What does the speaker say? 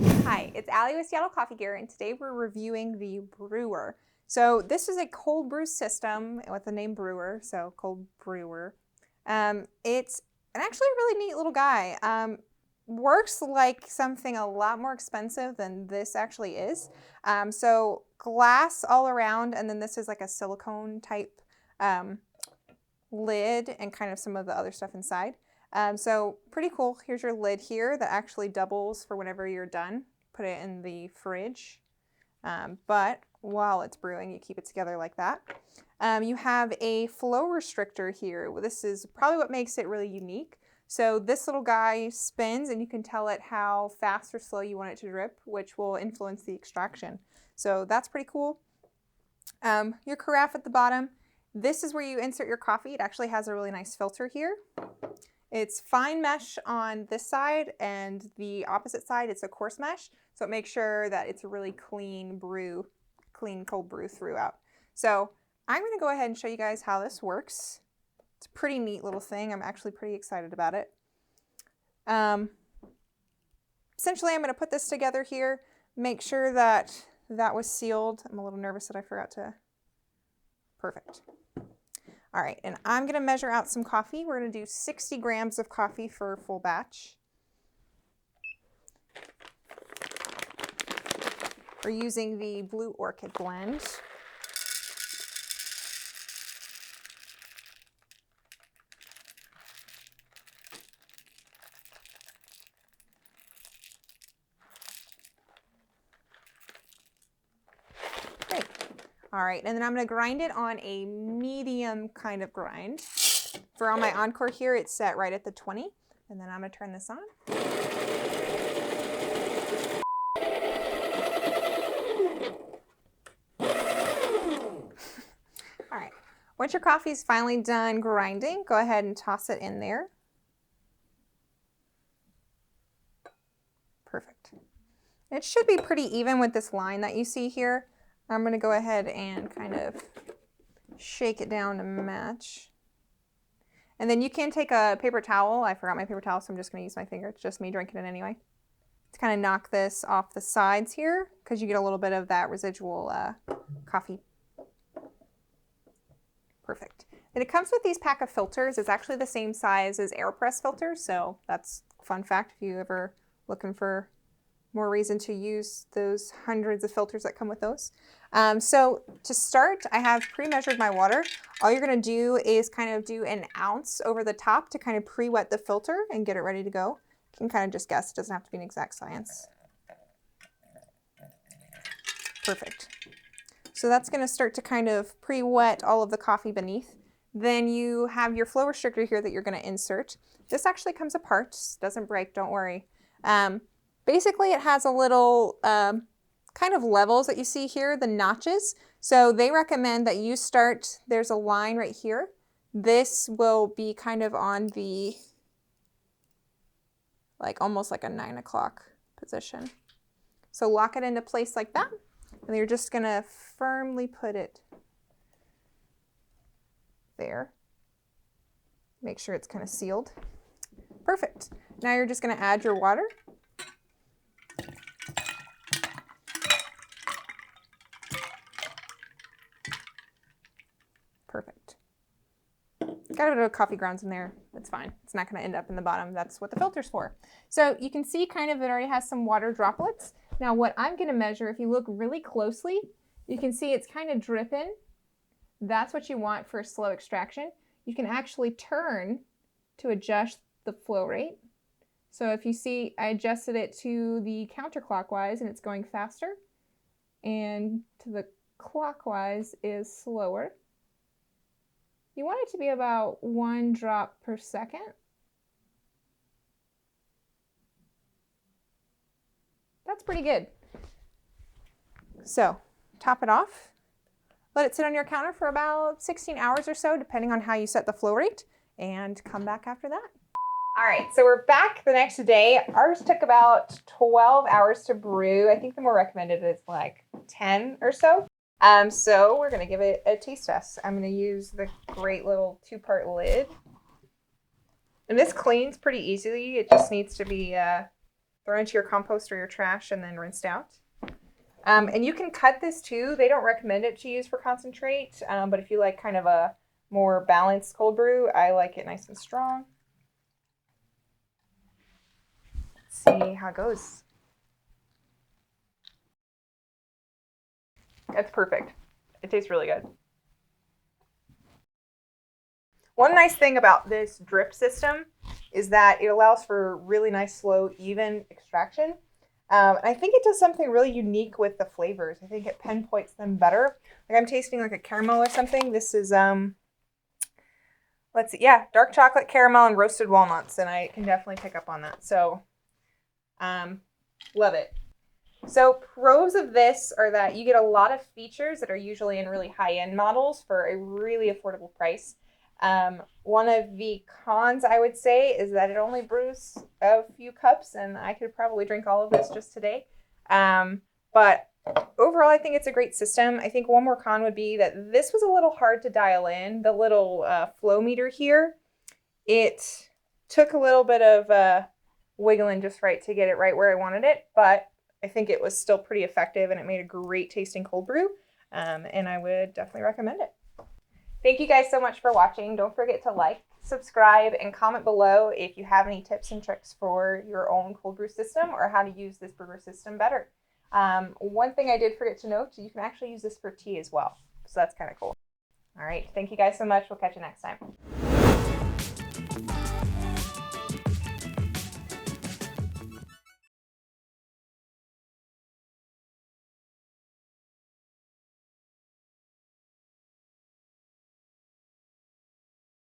Hi, it's Allie with Seattle Coffee Gear, and today we're reviewing the Bruer. So this is a cold brew system with the name Bruer, so cold brewer. It's an actually really neat little guy. Works like something a lot more expensive than this actually is. So glass all around, and then this is like a silicone type lid and kind of some of the other stuff inside. So pretty cool. Here's your lid here that actually doubles for whenever you're done. Put it in the fridge. But while it's brewing, you keep it together like that. You have a flow restrictor here. Well, this is probably what makes it really unique. So this little guy spins and you can tell it how fast or slow you want it to drip, which will influence the extraction. So that's pretty cool. Your carafe at the bottom. This is where you insert your coffee. It actually has a really nice filter here. It's fine mesh on this side, and the opposite side it's a coarse mesh, so it makes sure that it's a really clean brew, clean cold brew throughout. So I'm going to go ahead and show you guys how this works. It's a pretty neat little thing. I'm actually pretty excited about it. Essentially, I'm going to put this together here, make sure that that was sealed. I'm a little nervous that I forgot to. Perfect. All right, and I'm gonna measure out some coffee. We're gonna do 60 grams of coffee for a full batch. We're using the Blue Orchid blend. Great. All right, and then I'm gonna grind it on a medium kind of grind. For on my Encore here, it's set right at the 20, and then I'm gonna turn this on. All right, once your coffee's finally done grinding, go ahead and toss it in there. Perfect. It should be pretty even with this line that you see here. I'm going to go ahead and kind of shake it down to match. And then you can take a paper towel. I forgot my paper towel, so I'm just going to use my finger. It's just me drinking it anyway. To kind of knock this off the sides here, because you get a little bit of that residual coffee. Perfect. And it comes with these pack of filters. It's actually the same size as AirPress filters, so that's a fun fact if you're ever looking for more reason to use those hundreds of filters that come with those. So to start, I have pre-measured my water. All you're gonna do is kind of do an ounce over the top to kind of pre-wet the filter and get it ready to go. You can kind of just guess, it doesn't have to be an exact science. Perfect. So that's gonna start to kind of pre-wet all of the coffee beneath. Then you have your flow restrictor here that you're gonna insert. This actually comes apart, doesn't break, don't worry. Basically, it has a little kind of levels that you see here, the notches. So they recommend that you start, there's a line right here. This will be kind of on the, like almost like a 9 o'clock position. So lock it into place like that. And you're just gonna firmly put it there. Make sure it's kind of sealed. Perfect. Now you're just gonna add your water. Perfect. Got a bit of coffee grounds in there. That's fine. It's not going to end up in the bottom. That's what the filter's for. So you can see kind of it already has some water droplets. Now what I'm going to measure, if you look really closely, you can see it's kind of dripping. That's what you want for slow extraction. You can actually turn to adjust the flow rate. So if you see, I adjusted it to the counterclockwise and it's going faster, and to the clockwise is slower. You want it to be about 1 drop per second. That's pretty good. So top it off. Let it sit on your counter for about 16 hours or so, depending on how you set the flow rate, and come back after that. All right, so we're back the next day. Ours took about 12 hours to brew. I think the more recommended is like 10 or so. So we're gonna give it a taste test. I'm gonna use the great little 2-part lid. And this cleans pretty easily. It just needs to be thrown into your compost or your trash and then rinsed out. And you can cut this too. They don't recommend it to use for concentrate, but if you like kind of a more balanced cold brew, I like it nice and strong. Let's see how it goes. That's perfect. It tastes really good. One nice thing about this drip system is that it allows for really nice, slow, even extraction. I think it does something really unique with the flavors. I think it pinpoints them better. Like I'm tasting like a caramel or something. This is, let's see, yeah, dark chocolate caramel and roasted walnuts, and I can definitely pick up on that. So, love it. So pros of this are that you get a lot of features that are usually in really high-end models for a really affordable price. One of the cons I would say is that it only brews a few cups, and I could probably drink all of this just today. But overall, I think it's a great system. I think one more con would be that this was a little hard to dial in. The little flow meter here, it took a little bit of wiggling just right to get it right where I wanted it, but I think it was still pretty effective and it made a great tasting cold brew, and I would definitely recommend it. Thank you guys so much for watching. Don't forget to like, subscribe, and comment below if you have any tips and tricks for your own cold brew system or how to use this brewer system better. One thing I did forget to note, you can actually use this for tea as well. So that's kind of cool. All right. Thank you guys so much. We'll catch you next time.